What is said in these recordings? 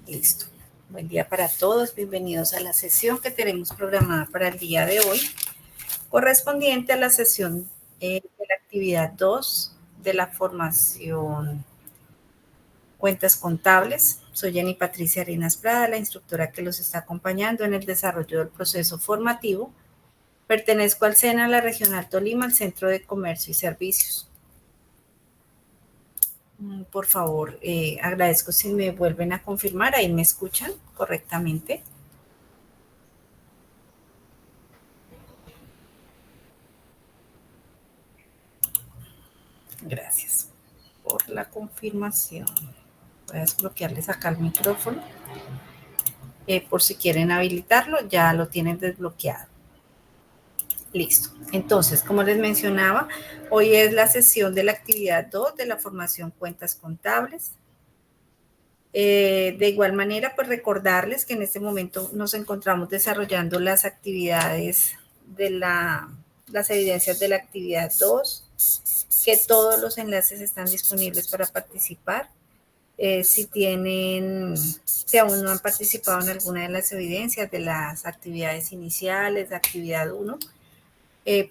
Listo. Buen día para todos. Bienvenidos a la sesión que tenemos programada para el día de hoy, correspondiente a la sesión de la actividad 2 de la formación Cuentas Contables. Soy Jenny Patricia Arenas Prada, la instructora que los está acompañando en el desarrollo del proceso formativo. Pertenezco al SENA, la Regional Tolima, al Centro de Comercio y Servicios. Por favor, agradezco si me vuelven a confirmar, ahí me escuchan correctamente. Gracias por la confirmación. Voy a desbloquearles acá el micrófono. Por si quieren habilitarlo, ya lo tienen desbloqueado. Listo. Entonces, como les mencionaba, hoy es la sesión de la actividad 2 de la formación Cuentas Contables. De igual manera, pues recordarles que en este momento nos encontramos desarrollando las actividades de las evidencias de la actividad 2, que todos los enlaces están disponibles para participar. Si aún no han participado en alguna de las evidencias de las actividades iniciales, de actividad 1,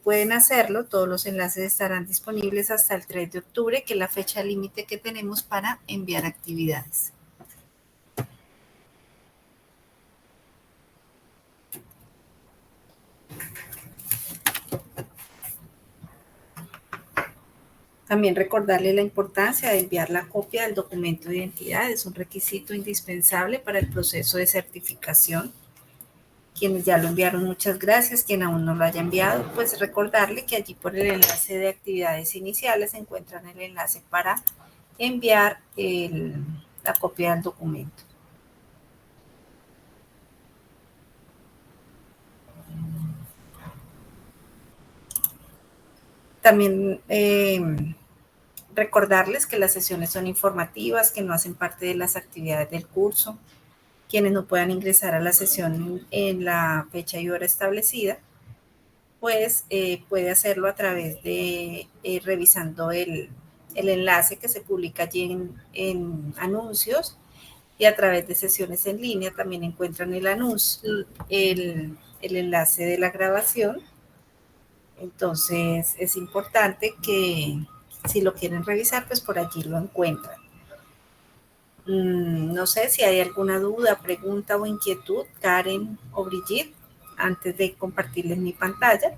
pueden hacerlo. Todos los enlaces estarán disponibles hasta el 3 de octubre, que es la fecha límite que tenemos para enviar actividades. También recordarle la importancia de enviar la copia del documento de identidad. Es un requisito indispensable para el proceso de certificación. Quienes ya lo enviaron, muchas gracias. Quien aún no lo haya enviado, pues recordarle que allí por el enlace de actividades iniciales se encuentran el enlace para enviar la copia del documento. También recordarles que las sesiones son informativas, que no hacen parte de las actividades del curso. Quienes no puedan ingresar a la sesión en la fecha y hora establecida, pues puede hacerlo a través de revisando el enlace que se publica allí en anuncios, y a través de sesiones en línea también encuentran el enlace de la grabación. Entonces es importante que si lo quieren revisar, pues por allí lo encuentran. No sé si hay alguna duda, pregunta o inquietud, Karen o Brigitte, antes de compartirles mi pantalla.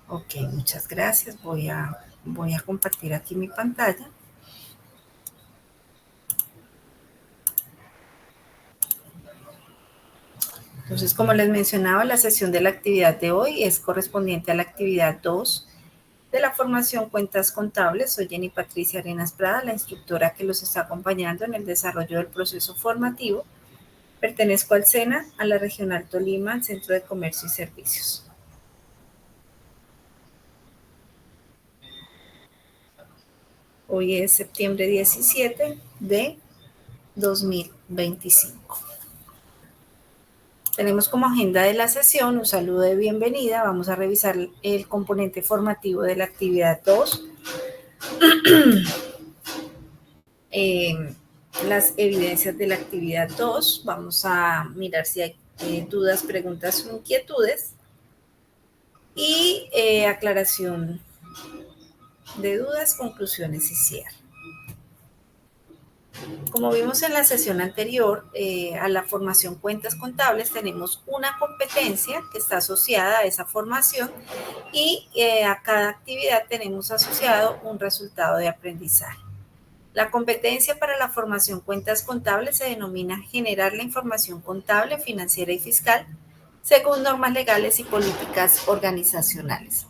Ok, muchas gracias. Voy a compartir aquí mi pantalla. Entonces, como les mencionaba, la sesión de la actividad de hoy es correspondiente a la actividad 2 de la formación Cuentas Contables. Soy Jenny Patricia Arenas Prada, la instructora que los está acompañando en el desarrollo del proceso formativo. Pertenezco al SENA, a la Regional Tolima, al Centro de Comercio y Servicios. Hoy es septiembre 17 de 2025. Tenemos como agenda de la sesión un saludo de bienvenida. Vamos a revisar el componente formativo de la actividad 2. Las evidencias de la actividad 2. Vamos a mirar si hay dudas, preguntas o inquietudes. Y aclaración de dudas, conclusiones y cierre. Como vimos en la sesión anterior, a la formación Cuentas Contables tenemos una competencia que está asociada a esa formación, y a cada actividad tenemos asociado un resultado de aprendizaje. La competencia para la formación Cuentas Contables se denomina generar la información contable, financiera y fiscal según normas legales y políticas organizacionales.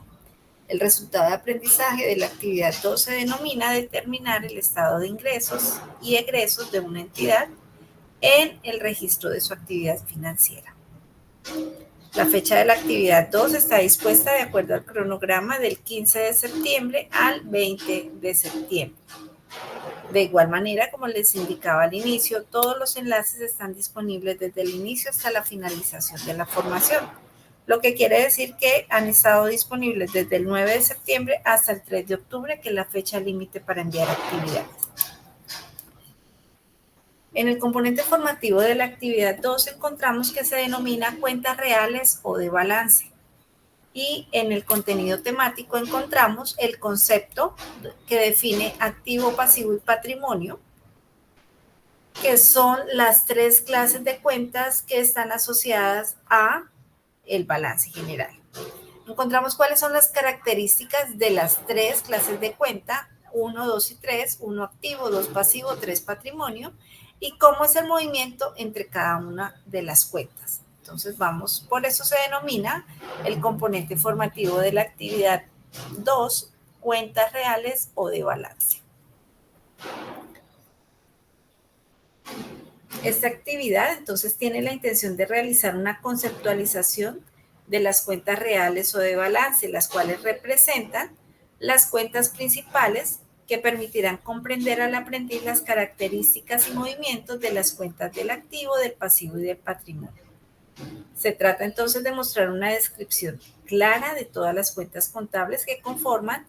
El resultado de aprendizaje de la actividad 2 se denomina determinar el estado de ingresos y egresos de una entidad en el registro de su actividad financiera. La fecha de la actividad 2 está dispuesta de acuerdo al cronograma del 15 de septiembre al 20 de septiembre. De igual manera, como les indicaba al inicio, todos los enlaces están disponibles desde el inicio hasta la finalización de la formación, lo que quiere decir que han estado disponibles desde el 9 de septiembre hasta el 3 de octubre, que es la fecha límite para enviar actividades. En el componente formativo de la actividad 2 encontramos que se denomina cuentas reales o de balance. Y en el contenido temático encontramos el concepto que define activo, pasivo y patrimonio, que son las tres clases de cuentas que están asociadas a el balance general. Encontramos cuáles son las características de las tres clases de cuenta, 1, 2 y 3, 1 activo, 2 pasivo, 3 patrimonio, y cómo es el movimiento entre cada una de las cuentas. Entonces por eso se denomina el componente formativo de la actividad 2, cuentas reales o de balance. Esta actividad entonces tiene la intención de realizar una conceptualización de las cuentas reales o de balance, las cuales representan las cuentas principales que permitirán comprender al aprendiz las características y movimientos de las cuentas del activo, del pasivo y del patrimonio. Se trata entonces de mostrar una descripción clara de todas las cuentas contables que conforman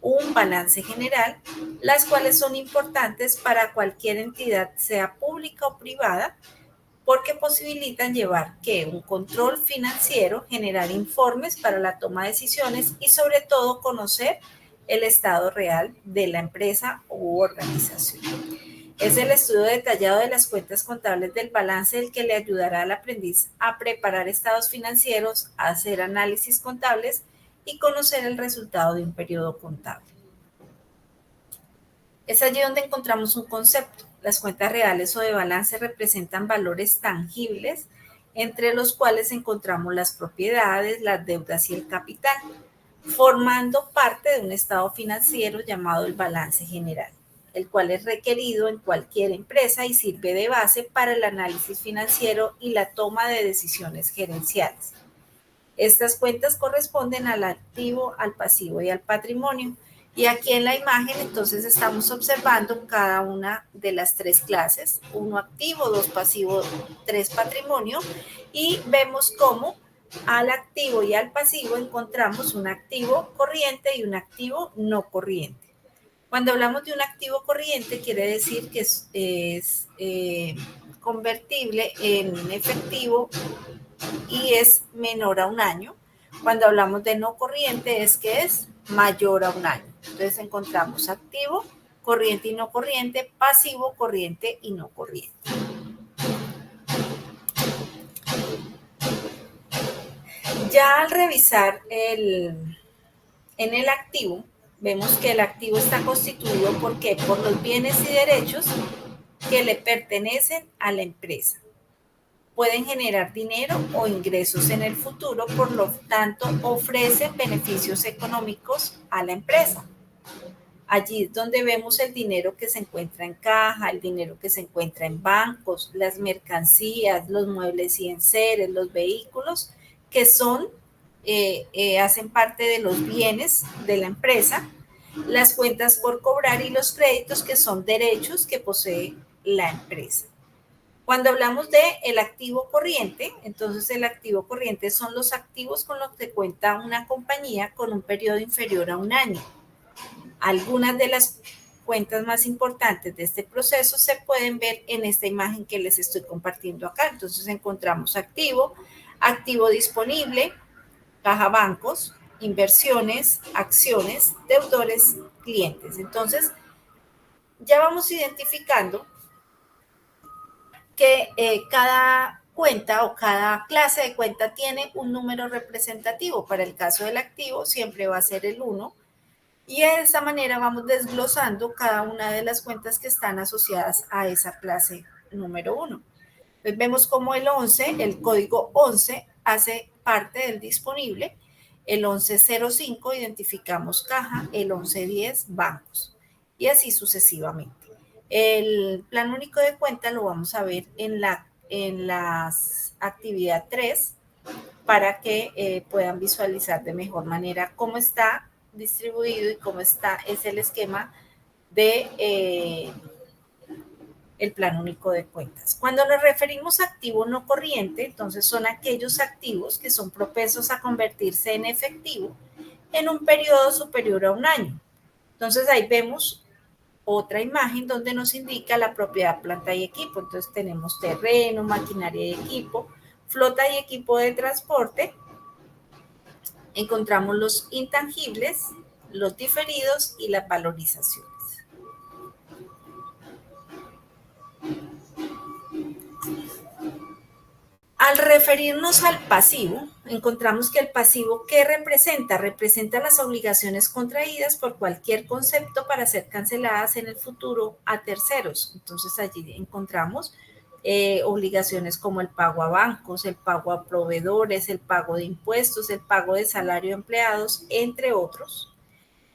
un balance general, las cuales son importantes para cualquier entidad, sea pública o privada, porque posibilitan llevar un control financiero, generar informes para la toma de decisiones y sobre todo conocer el estado real de la empresa u organización. Es el estudio detallado de las cuentas contables del balance el que le ayudará al aprendiz a preparar estados financieros, a hacer análisis contables y conocer el resultado de un periodo contable. Es allí donde encontramos un concepto. Las cuentas reales o de balance representan valores tangibles, entre los cuales encontramos las propiedades, las deudas y el capital, formando parte de un estado financiero llamado el balance general, el cual es requerido en cualquier empresa y sirve de base para el análisis financiero y la toma de decisiones gerenciales. Estas cuentas corresponden al activo, al pasivo y al patrimonio. Y aquí en la imagen entonces estamos observando cada una de las tres clases, 1 activo, 2 pasivo, 3 patrimonio, y vemos cómo al activo y al pasivo encontramos un activo corriente y un activo no corriente. Cuando hablamos de un activo corriente quiere decir que es convertible en efectivo y es menor a un año. Cuando hablamos de no corriente es que es mayor a un año. Entonces encontramos activo, corriente y no corriente, pasivo, corriente y no corriente. Ya al revisar en el activo, vemos que el activo está constituido ¿por qué? Por los bienes y derechos que le pertenecen a la empresa. Pueden generar dinero o ingresos en el futuro, por lo tanto ofrecen beneficios económicos a la empresa. Allí es donde vemos el dinero que se encuentra en caja, el dinero que se encuentra en bancos, las mercancías, los muebles y enseres, los vehículos, que hacen parte de los bienes de la empresa, las cuentas por cobrar y los créditos, que son derechos que posee la empresa. Cuando hablamos de el activo corriente, entonces el activo corriente son los activos con los que cuenta una compañía con un periodo inferior a un año. Algunas de las cuentas más importantes de este proceso se pueden ver en esta imagen que les estoy compartiendo acá. Entonces encontramos activo, activo disponible, caja bancos, inversiones, acciones, deudores, clientes. Entonces ya vamos identificando que cada cuenta o cada clase de cuenta tiene un número representativo. Para el caso del activo siempre va a ser el 1 y de esa manera vamos desglosando cada una de las cuentas que están asociadas a esa clase número 1. Entonces vemos como el 11, el código 11 hace parte del disponible, el 1105 identificamos caja, el 1110 bancos y así sucesivamente. El plan único de cuenta lo vamos a ver en la actividad 3 para que puedan visualizar de mejor manera cómo está distribuido y cómo es el esquema de el Plan Único de Cuentas. Cuando nos referimos a activo no corriente, entonces son aquellos activos que son propensos a convertirse en efectivo en un periodo superior a un año. Entonces ahí vemos otra imagen donde nos indica la propiedad, planta y equipo. Entonces tenemos terreno, maquinaria y equipo, flota y equipo de transporte. Encontramos los intangibles, los diferidos y las valorizaciones. Al referirnos al pasivo, encontramos que el pasivo, ¿qué representa? Representa las obligaciones contraídas por cualquier concepto para ser canceladas en el futuro a terceros. Entonces allí encontramos obligaciones como el pago a bancos, el pago a proveedores, el pago de impuestos, el pago de salario de empleados, entre otros.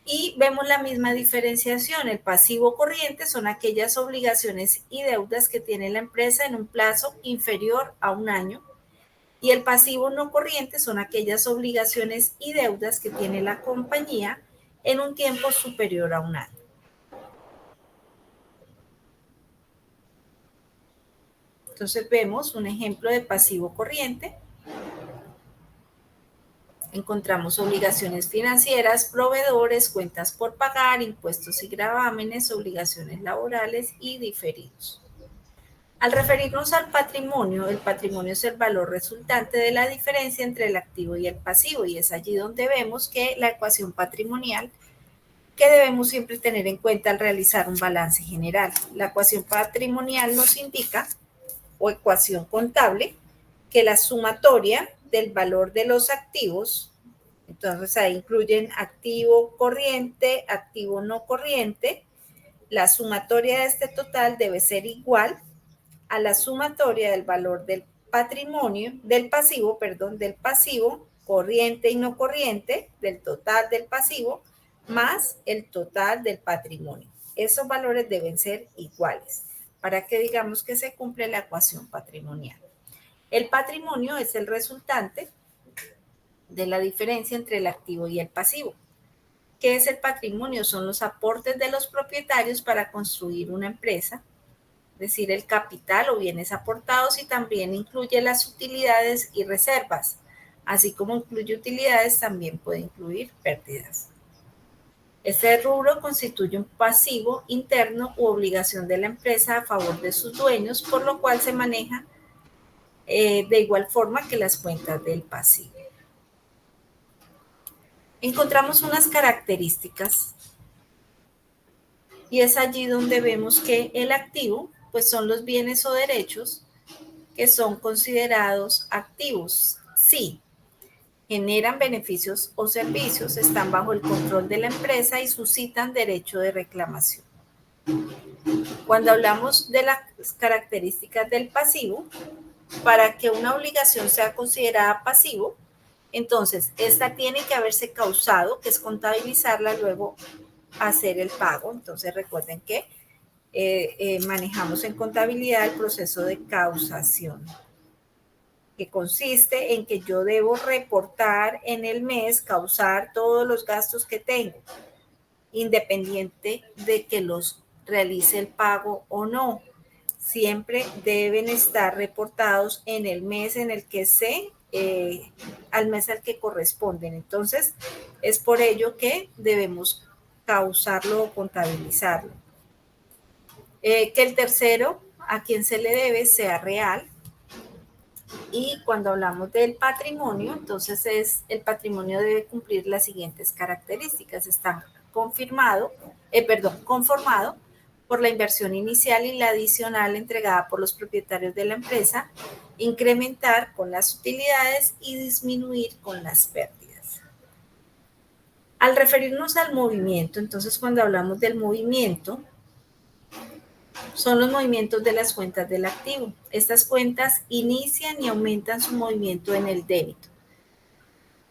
Y vemos la misma diferenciación. El pasivo corriente son aquellas obligaciones y deudas que tiene la empresa en un plazo inferior a un año. Y el pasivo no corriente son aquellas obligaciones y deudas que tiene la compañía en un tiempo superior a un año. Entonces vemos un ejemplo de pasivo corriente. Encontramos obligaciones financieras, proveedores, cuentas por pagar, impuestos y gravámenes, obligaciones laborales y diferidos. Al referirnos al patrimonio, el patrimonio es el valor resultante de la diferencia entre el activo y el pasivo, y es allí donde vemos que la ecuación patrimonial que debemos siempre tener en cuenta al realizar un balance general. La ecuación patrimonial nos indica, o ecuación contable, que la sumatoria del valor de los activos, entonces ahí incluyen activo corriente, activo no corriente, la sumatoria de este total debe ser igual a la sumatoria del valor del patrimonio, del pasivo, corriente y no corriente, del total del pasivo, más el total del patrimonio. Esos valores deben ser iguales para que digamos que se cumple la ecuación patrimonial. El patrimonio es el resultante de la diferencia entre el activo y el pasivo. ¿Qué es el patrimonio? Son los aportes de los propietarios para construir una empresa, es decir, el capital o bienes aportados, y también incluye las utilidades y reservas. Así como incluye utilidades, también puede incluir pérdidas. Este rubro constituye un pasivo interno u obligación de la empresa a favor de sus dueños, por lo cual se maneja de igual forma que las cuentas del pasivo. Encontramos unas características y es allí donde vemos que el activo pues son los bienes o derechos que son considerados activos. Sí, generan beneficios o servicios, están bajo el control de la empresa y suscitan derecho de reclamación. Cuando hablamos de las características del pasivo, para que una obligación sea considerada pasivo, entonces esta tiene que haberse causado, que es contabilizarla, luego hacer el pago. Entonces recuerden que manejamos en contabilidad el proceso de causación, que consiste en que yo debo reportar en el mes, causar todos los gastos que tengo, independiente de que los realice el pago o no. Siempre deben estar reportados en el mes en el que al mes al que corresponden. Entonces, es por ello que debemos causarlo o contabilizarlo. Que el tercero a quien se le debe sea real. Y cuando hablamos del patrimonio, entonces el patrimonio debe cumplir las siguientes características. Está conformado por la inversión inicial y la adicional entregada por los propietarios de la empresa, incrementar con las utilidades y disminuir con las pérdidas. Al referirnos al movimiento, entonces cuando hablamos del movimiento, son los movimientos de las cuentas del activo. Estas cuentas inician y aumentan su movimiento en el débito.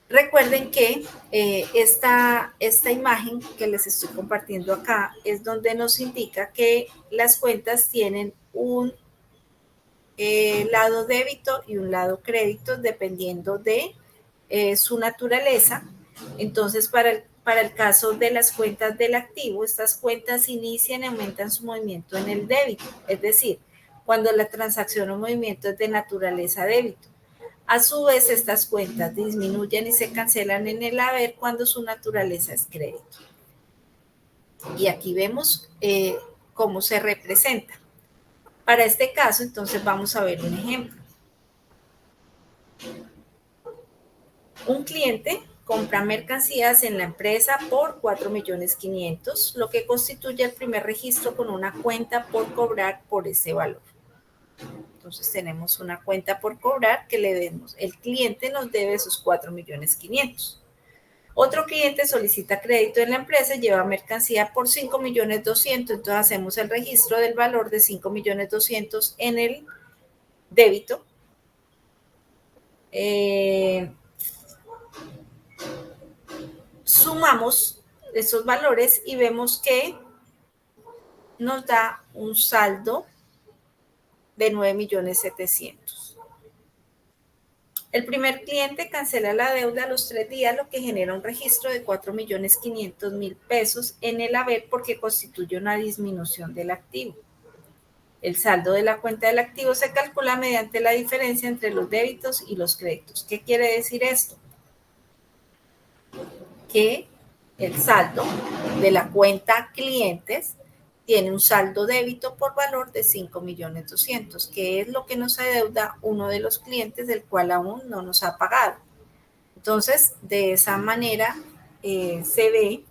Recuerden que esta imagen que les estoy compartiendo acá es donde nos indica que las cuentas tienen un lado débito y un lado crédito dependiendo de su naturaleza. Entonces, para para el caso de las cuentas del activo, estas cuentas inician y aumentan su movimiento en el débito, es decir, cuando la transacción o movimiento es de naturaleza débito. A su vez, estas cuentas disminuyen y se cancelan en el haber cuando su naturaleza es crédito. Y aquí vemos cómo se representa. Para este caso, entonces vamos a ver un ejemplo. Un cliente compra mercancías en la empresa por 4.500.000, lo que constituye el primer registro con una cuenta por cobrar por ese valor. Entonces tenemos una cuenta por cobrar que le debemos. El cliente nos debe esos 4.500.000. Otro cliente solicita crédito en la empresa y lleva mercancía por 5.200.000. Entonces hacemos el registro del valor de 5.200.000 en el débito. Sumamos esos valores y vemos que nos da un saldo de 9.700.000. El primer cliente cancela la deuda a los 3 días, lo que genera un registro de 4.500.000 pesos en el haber porque constituye una disminución del activo. El saldo de la cuenta del activo se calcula mediante la diferencia entre los débitos y los créditos. ¿Qué quiere decir esto? Que el saldo de la cuenta clientes tiene un saldo débito por valor de 5.200.000, que es lo que nos adeuda uno de los clientes del cual aún no nos ha pagado. Entonces, de esa manera se ve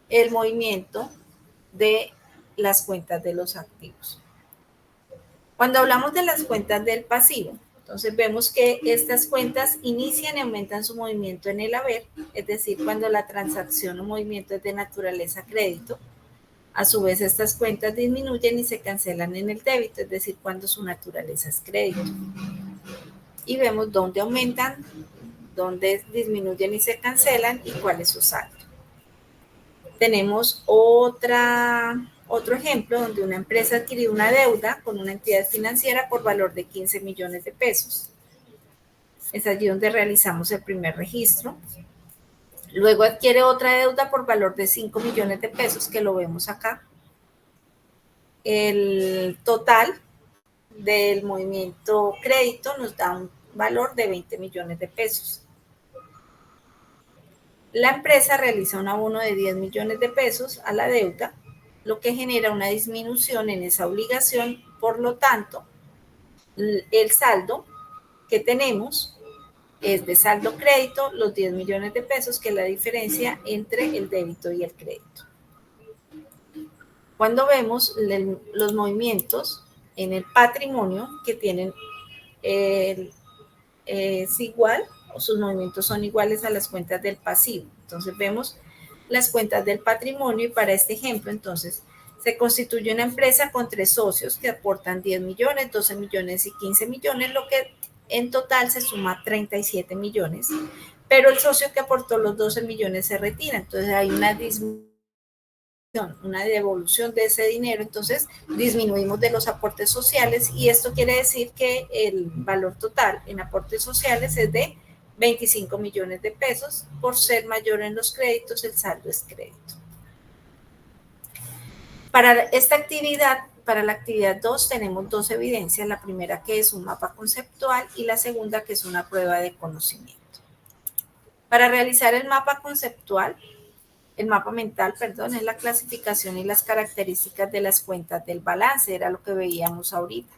el movimiento de las cuentas de los activos. Cuando hablamos de las cuentas del pasivo, entonces vemos que estas cuentas inician y aumentan su movimiento en el haber, es decir, cuando la transacción o movimiento es de naturaleza crédito. A su vez, estas cuentas disminuyen y se cancelan en el débito, es decir, cuando su naturaleza es crédito. Y vemos dónde aumentan, dónde disminuyen y se cancelan y cuál es su saldo. Tenemos otro ejemplo donde una empresa adquirió una deuda con una entidad financiera por valor de 15 millones de pesos. Es allí donde realizamos el primer registro. Luego adquiere otra deuda por valor de 5 millones de pesos, que lo vemos acá. El total del movimiento crédito nos da un valor de 20 millones de pesos. La empresa realiza un abono de 10 millones de pesos a la deuda, lo que genera una disminución en esa obligación. Por lo tanto, el saldo que tenemos es de saldo crédito, los 10 millones de pesos, que es la diferencia entre el débito y el crédito. Cuando vemos los movimientos en el patrimonio que tienen, es igual, o sus movimientos son iguales a las cuentas del pasivo. Entonces vemos las cuentas del patrimonio y para este ejemplo, entonces, se constituye una empresa con 3 socios que aportan 10 millones, 12 millones y 15 millones, lo que en total se suma 37 millones, pero el socio que aportó los 12 millones se retira, entonces hay una disminución, una devolución de ese dinero, entonces disminuimos de los aportes sociales y esto quiere decir que el valor total en aportes sociales es de 25 millones de pesos. Por ser mayor en los créditos, el saldo es crédito. Para esta actividad, para la actividad 2, tenemos 2 evidencias. La primera, que es un mapa conceptual, y la segunda, que es una prueba de conocimiento. Para realizar el mapa conceptual, el mapa mental, perdón, es la clasificación y las características de las cuentas del balance, era lo que veíamos ahorita.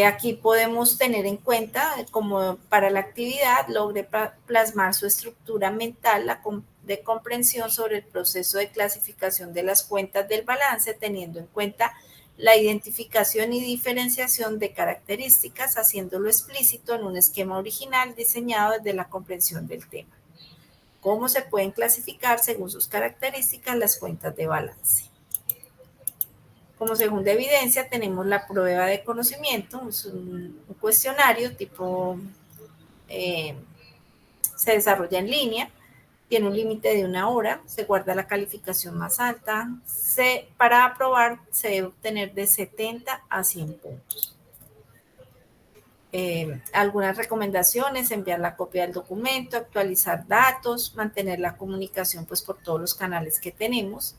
Aquí podemos tener en cuenta, como para la actividad, logré plasmar su estructura mental de comprensión sobre el proceso de clasificación de las cuentas del balance, teniendo en cuenta la identificación y diferenciación de características, haciéndolo explícito en un esquema original diseñado desde la comprensión del tema. ¿Cómo se pueden clasificar según sus características las cuentas de balance? Como segunda evidencia tenemos la prueba de conocimiento, es un cuestionario tipo, se desarrolla en línea, tiene un límite de 1 hora, se guarda la calificación más alta, para aprobar se debe obtener de 70 a 100 puntos. algunas recomendaciones, enviar la copia del documento, actualizar datos, mantener la comunicación pues por todos los canales que tenemos.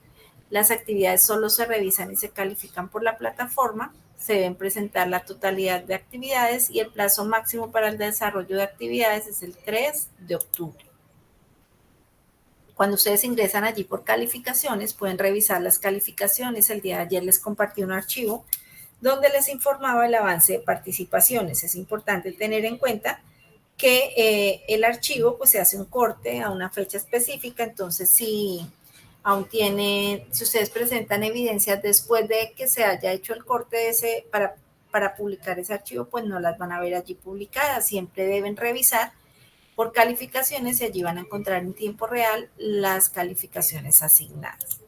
Las actividades solo se revisan y se califican por la plataforma. Se deben presentar la totalidad de actividades y el plazo máximo para el desarrollo de actividades es el 3 de octubre. Cuando ustedes ingresan allí por calificaciones, pueden revisar las calificaciones. El día de ayer les compartí un archivo donde les informaba el avance de participaciones. Es importante tener en cuenta que el archivo pues se hace un corte a una fecha específica, entonces si si ustedes presentan evidencias después de que se haya hecho el corte de para publicar ese archivo, pues no las van a ver allí publicadas. Siempre deben revisar por calificaciones y allí van a encontrar en tiempo real las calificaciones asignadas.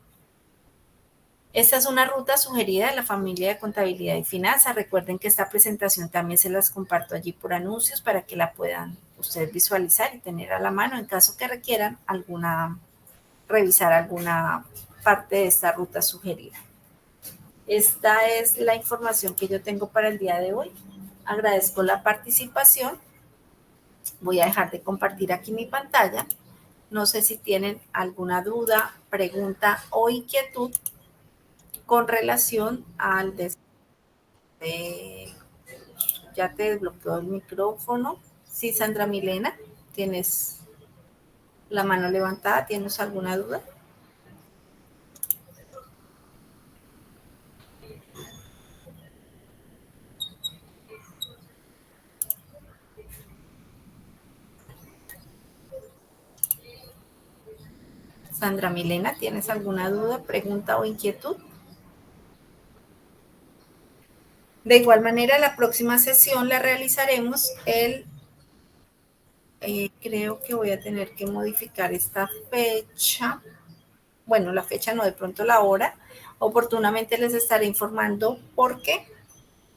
Esta es una ruta sugerida de la familia de contabilidad y finanzas. Recuerden que esta presentación también se las comparto allí por anuncios para que la puedan ustedes visualizar y tener a la mano en caso que requieran revisar alguna parte de esta ruta sugerida. Esta es la información que yo tengo para el día de hoy. Agradezco la participación. Voy a dejar de compartir aquí mi pantalla. No sé si tienen alguna duda, pregunta o inquietud con relación al ya te desbloqueó el micrófono. Sí, Sandra Milena, tienes la mano levantada, ¿tienes alguna duda? Sandra Milena, ¿tienes alguna duda, pregunta o inquietud? De igual manera, la próxima sesión la realizaremos creo que voy a tener que modificar esta fecha. Bueno, la fecha no, de pronto la hora. Oportunamente les estaré informando porque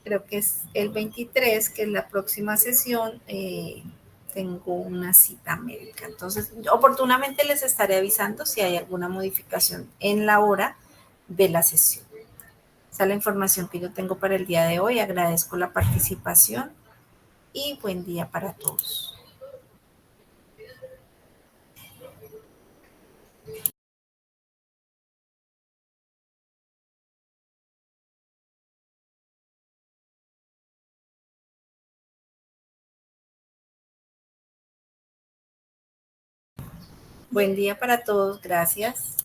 creo que es el 23, que es la próxima sesión. Tengo una cita médica. Entonces, oportunamente les estaré avisando si hay alguna modificación en la hora de la sesión. Esa es la información que yo tengo para el día de hoy. Agradezco la participación y buen día para todos. Buen día para todos. Gracias.